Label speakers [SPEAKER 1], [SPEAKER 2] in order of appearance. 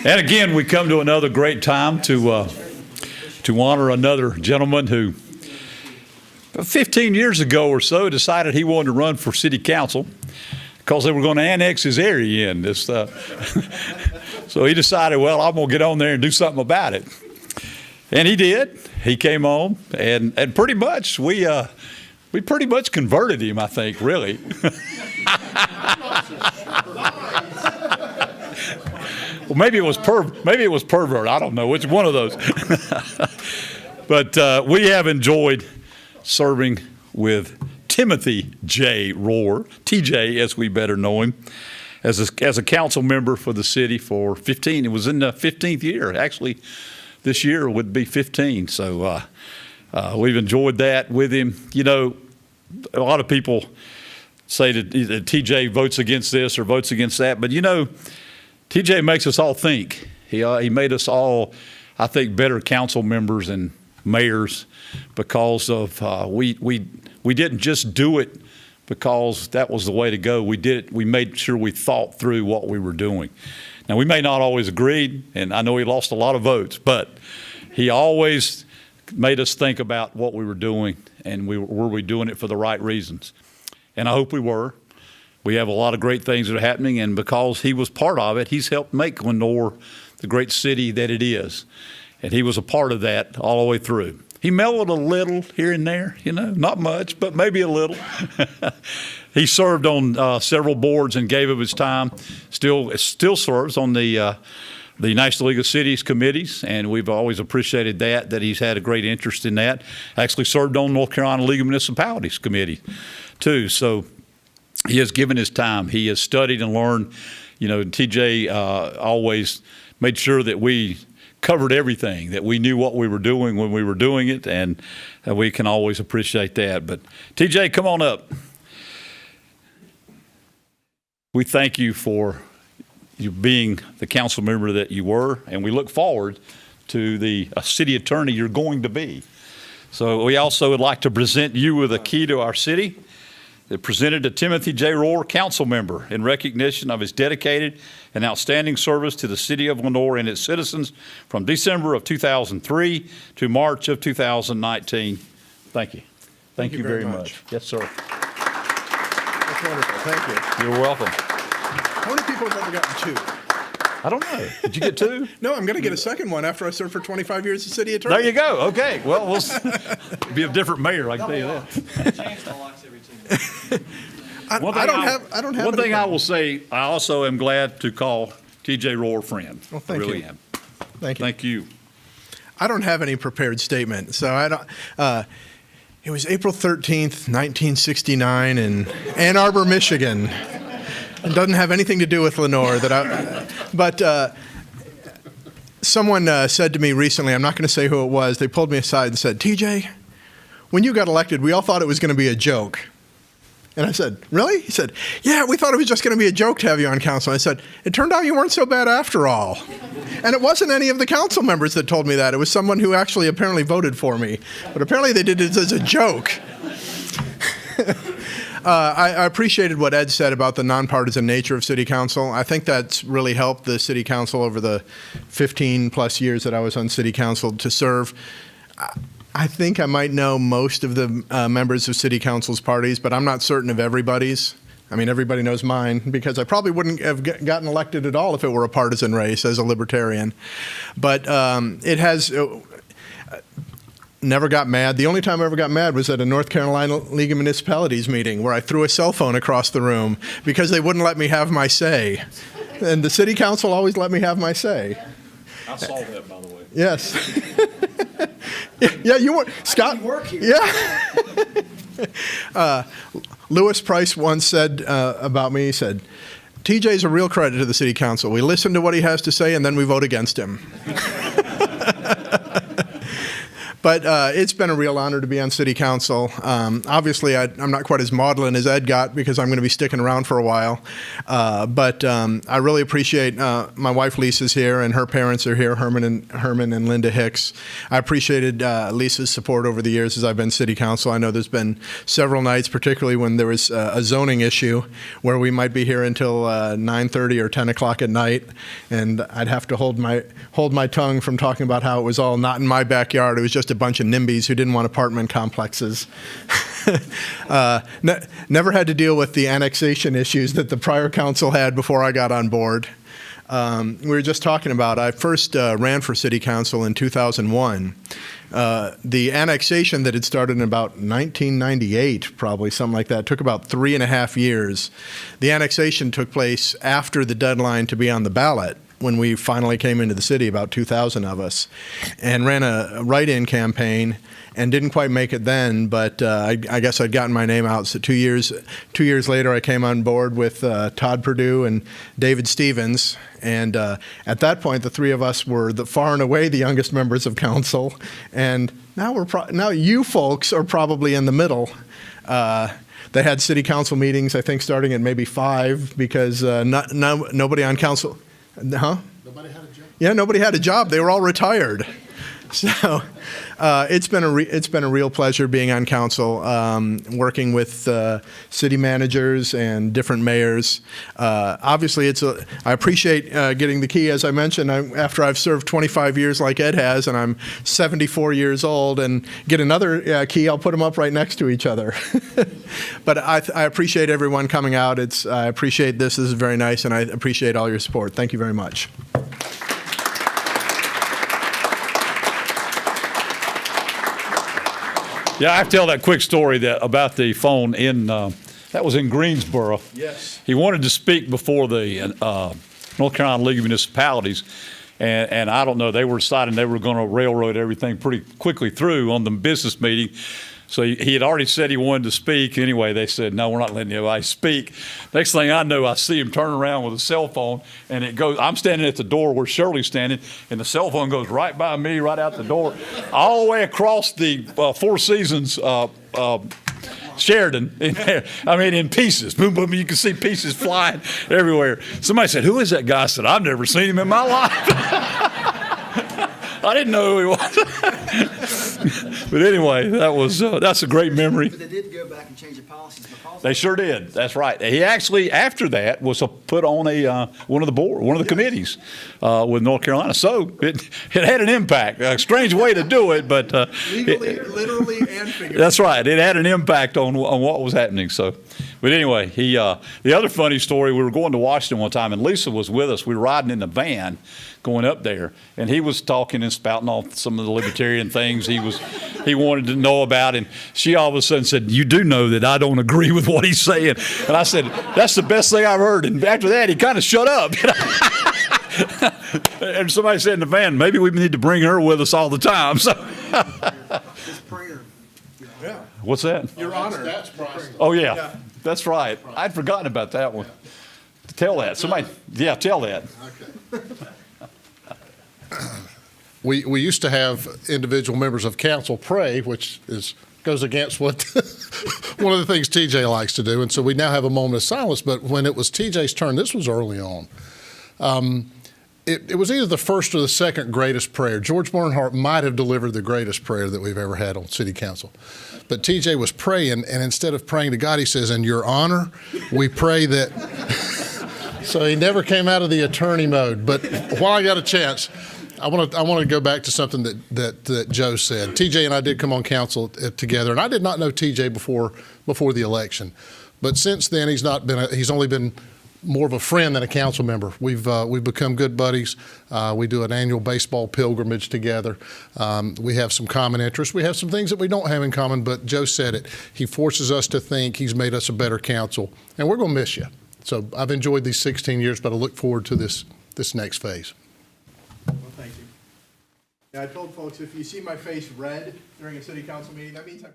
[SPEAKER 1] And again, we come to another great time to honor another gentleman who 15 years ago or so decided he wanted to run for city council because they were going to annex his area in. So he decided, well, I'm going to get on there and do something about it. And he did. He came on, and pretty much we pretty much converted him, I think, really. Well, maybe it was pervert. I don't know. Which one of those? But we have enjoyed serving with Timothy J. Rohr, TJ as we better know him, as a council member for the city for 15. It was in the 15th year. Actually, this year would be 15. So we've enjoyed that with him. You know, a lot of people say that TJ votes against this or votes against that, but you know, TJ makes us all think. He made us all, I think, better council members and mayors because of we didn't just do it because that was the way to go. We did it. We made sure we thought through what we were doing. Now, we may not always agree, and I know he lost a lot of votes, but he always made us think about what we were doing and were we doing it for the right reasons. And I hope we were. We have a lot of great things that are happening, and because he was part of it, he's helped make Lenore the great city that it is. And he was a part of that all the way through. He mellowed a little here and there, you know, not much, but maybe a little. He served on several boards and gave of his time. Still serves on the National League of Cities committees, and we've always appreciated that he's had a great interest in that. Actually served on North Carolina League of Municipalities committee too. So he has given his time. He has studied and learned. You know, TJ always made sure that we covered everything, that we knew what we were doing when we were doing it, and we can always appreciate that. But TJ, come on up. We thank you for you being the council member that you were, and we look forward to the city attorney you're going to be. So we also would like to present you with a key to our city. It presented to Timothy J. Rohr, council member, in recognition of his dedicated and outstanding service to the city of Lenore and its citizens from December of 2003 to March of 2019. Thank you. Thank you very much. Yes, sir.
[SPEAKER 2] That's wonderful. Thank you.
[SPEAKER 1] You're welcome.
[SPEAKER 2] How many people have ever gotten two?
[SPEAKER 1] I don't know. Did you get two?
[SPEAKER 2] No, I'm going to get a second one after I serve for 25 years as city attorney.
[SPEAKER 1] There you go. Okay. Well, we'll be a different mayor, I can tell you that.
[SPEAKER 2] I don't have
[SPEAKER 1] one thing I will say, I also am glad to call TJ Rohr a friend.
[SPEAKER 2] Well, thank you.
[SPEAKER 1] I really am.
[SPEAKER 2] Thank you.
[SPEAKER 1] Thank you.
[SPEAKER 2] I don't have any prepared statement, so I don't. It was April 13th, 1969 in Ann Arbor, Michigan. It doesn't have anything to do with Lenore. But someone said to me recently, I'm not going to say who it was, they pulled me aside and said, TJ, when you got elected, we all thought it was going to be a joke. And I said, really? He said, yeah, we thought it was just going to be a joke to have you on council. I said, it turned out you weren't so bad after all. And it wasn't any of the council members that told me that. It was someone who actually apparently voted for me. But apparently they did it as a joke. I appreciated what Ed said about the nonpartisan nature of city council. I think that's really helped the city council over the 15 plus years that I was on city council to serve. I think I might know most of the members of city council's parties, but I'm not certain of everybody's. I mean, everybody knows mine because I probably wouldn't have gotten elected at all if it were a partisan race as a libertarian. But it has never got mad. The only time I ever got mad was at a North Carolina League of Municipalities meeting where I threw a cell phone across the room because they wouldn't let me have my say. And the city council always let me have my say.
[SPEAKER 1] I saw that, by the way.
[SPEAKER 2] Yes. Yeah, you were Scott.
[SPEAKER 3] I work here.
[SPEAKER 2] Yeah. Lewis Price once said about me, he said, TJ's a real credit to the city council. We listen to what he has to say and then we vote against him. But it's been a real honor to be on City Council. Obviously, I'm not quite as maudlin as Ed got because I'm going to be sticking around for a while. But I really appreciate my wife Lisa's here and her parents are here, Herman and Linda Hicks. I appreciated Lisa's support over the years as I've been City Council. I know there's been several nights, particularly when there was a zoning issue, where we might be here until 9:30 or 10 o'clock at night, and I'd have to hold my tongue from talking about how it was all not in my backyard. It was just a bunch of NIMBYs who didn't want apartment complexes. Never had to deal with the annexation issues that the prior council had before I got on board. We were just talking about, I first ran for City Council in 2001. The annexation that had started in about 1998, probably something like that, took about 3.5 years. The annexation took place after the deadline to be on the ballot, when we finally came into the city, about 2,000 of us, and ran a write-in campaign and didn't quite make it then, but I guess I'd gotten my name out. So 2 years later, I came on board with Todd Perdue and David Stevens, and at that point, the three of us were far and away the youngest members of council, and now you folks are probably in the middle. They had city council meetings, I think, starting at maybe 5 because nobody on council. Huh?
[SPEAKER 3] Nobody had a job.
[SPEAKER 2] Yeah, nobody had a job. They were all retired. So it's been a real pleasure being on council, working with city managers and different mayors. Obviously, I appreciate getting the key. As I mentioned, after I've served 25 years like Ed has, and I'm 74 years old, and get another key, I'll put them up right next to each other. But I appreciate everyone coming out. I appreciate this. This is very nice, and I appreciate all your support. Thank you very much.
[SPEAKER 1] Yeah, I have to tell that quick story about the phone that was in Greensboro.
[SPEAKER 2] Yes.
[SPEAKER 1] He wanted to speak before the North Carolina League of Municipalities, and I don't know, they were deciding they were going to railroad everything pretty quickly through on the business meeting. So he had already said he wanted to speak. Anyway, they said, no, we're not letting anybody speak. Next thing I know, I see him turn around with a cell phone, and it goes, I'm standing at the door where Shirley's standing, and the cell phone goes right by me, right out the door, all the way across the Four Seasons Sheridan, in pieces. Boom, boom, you can see pieces flying everywhere. Somebody said, who is that guy? I said, I've never seen him in my life. I didn't know who he was. But anyway, that's a great memory.
[SPEAKER 4] But they did go back and change the policies because
[SPEAKER 1] They sure did. That's right. He actually, after that, was put on one of the committees with North Carolina. So it had an impact. A strange way to do it, but
[SPEAKER 2] Legally, literally, and figuratively.
[SPEAKER 1] that's right. It had an impact on what was happening. So, but anyway, the other funny story, we were going to Washington one time, and Lisa was with us. We were riding in the van going up there, and he was talking and spouting off some of the libertarian things he wanted to know about, and she all of a sudden said, you do know that I don't agree with what he's saying. And I said, that's the best thing I've heard. And after that, he kind of shut up. And somebody said in the van, maybe we need to bring her with us all the time. So,
[SPEAKER 4] his prayer.
[SPEAKER 2] Yeah.
[SPEAKER 1] what's that?
[SPEAKER 2] Your Honor.
[SPEAKER 3] That's priceless.
[SPEAKER 1] Oh, yeah, that's right. I'd forgotten about that one. Tell that. Somebody, yeah, tell that.
[SPEAKER 3] Okay. We used to have individual members of council pray, which goes against what one of the things TJ likes to do, and so we now have a moment of silence. But when it was TJ's turn, this was early on. It was either the first or the second greatest prayer. George Bernhardt might have delivered the greatest prayer that we've ever had on City Council. But TJ was praying, and instead of praying to God, he says, "In your honor, we pray that." So he never came out of the attorney mode. But while I got a chance, I want to go back to something that Joe said. TJ and I did come on council together, and I did not know TJ before the election, but since then he's only been more of a friend than a council member. We've become good buddies. We do an annual baseball pilgrimage together. We have some common interests. We have some things that we don't have in common, but Joe said it. He forces us to think. He's made us a better council, and we're going to miss you. So I've enjoyed these 16 years, but I look forward to this next phase.
[SPEAKER 2] Well, thank you. Yeah, I told folks if you see my face red during a city council meeting, that means I'm